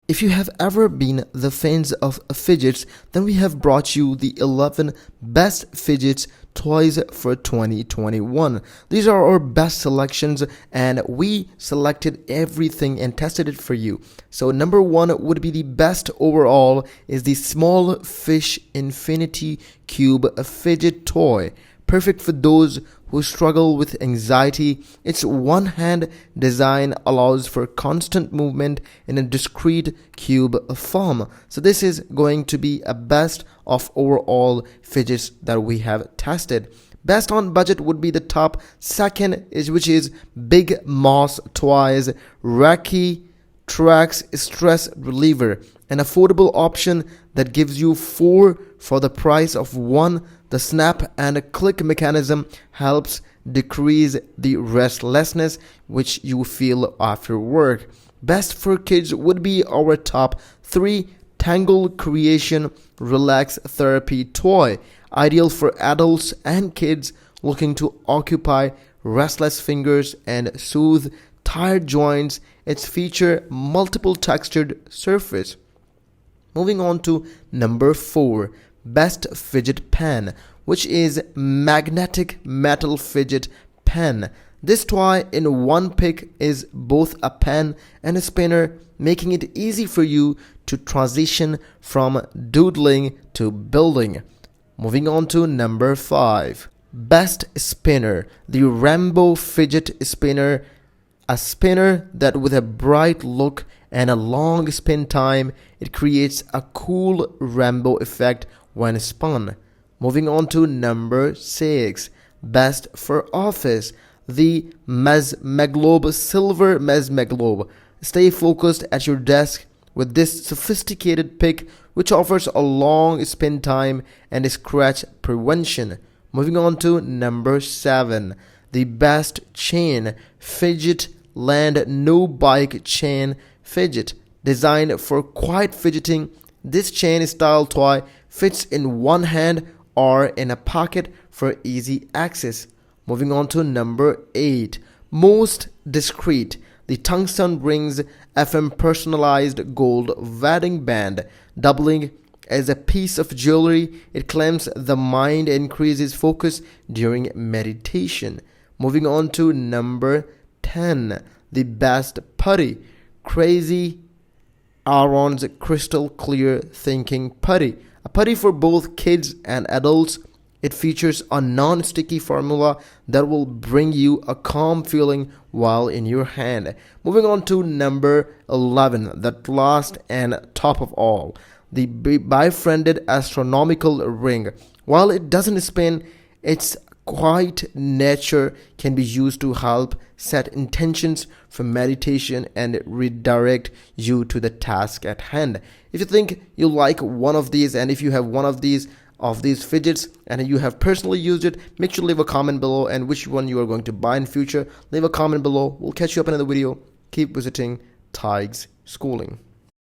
If you have ever been the fans of fidgets, then we have brought you the 11 best fidgets toys for 2021. These are our best selections and we selected everything and tested it for you. So number one would be the best overall is the small fish infinity cube fidget toy. Perfect for those who struggle with anxiety. Its one-hand design allows for constant movement in a discrete cube form. So this is going to be a best of overall fidgets that we have tested. Best on budget would be the top. Second is which is Big Moss Toys Raki Tracks Stress Reliever, an affordable option that gives you 4 for the price of 1. The snap and click mechanism helps decrease the restlessness which you feel after work. Best for kids would be our top 3 Tangle Creation Relax Therapy Toy, ideal for adults and kids looking to occupy restless fingers and soothe tired joints. Its feature multiple textured surface. Moving on to number 4. Best Fidget Pan, which is magnetic metal fidget pan. This toy in one pick is both a pen and a spinner, making it easy for you to transition from doodling to building. Moving on to number 5. Best Spinner, the Rainbow Fidget Spinner, a spinner that with a bright look and a long spin time, it creates a cool rainbow effect when spun. Moving on to number 6. Best for Office, the Mesmeglobe Silver Mesmeglobe. Stay focused at your desk with this sophisticated pick which offers a long spin time and scratch prevention. Moving on to number 7. The Best Chain Fidget Land No Bike Chain Fidget, designed for quiet fidgeting. This chain style toy fits in one hand or in a pocket for easy access. Moving on to number 8. Most Discreet, the Tungsten Rings FM personalized gold wedding band, doubling as a piece of jewelry. It calms the mind and increases focus during meditation. Moving on to number 10. The Best Putty, Crazy Aaron's Crystal Clear Thinking Putty, a putty for both kids and adults. It features a non-sticky formula that will bring you a calm feeling while in your hand. Moving on to number 11, the last and top of all, the befriended astronomical ring. While it doesn't spin, its quiet nature can be used to help set intentions for meditation and redirect you to the task at hand. If you think you like one of these, and if you have one of these fidgets and you have personally used it, make sure to leave a comment below, and which one you are going to buy in future, leave a comment below. We'll catch you up in another video. Keep visiting Tig's Schooling.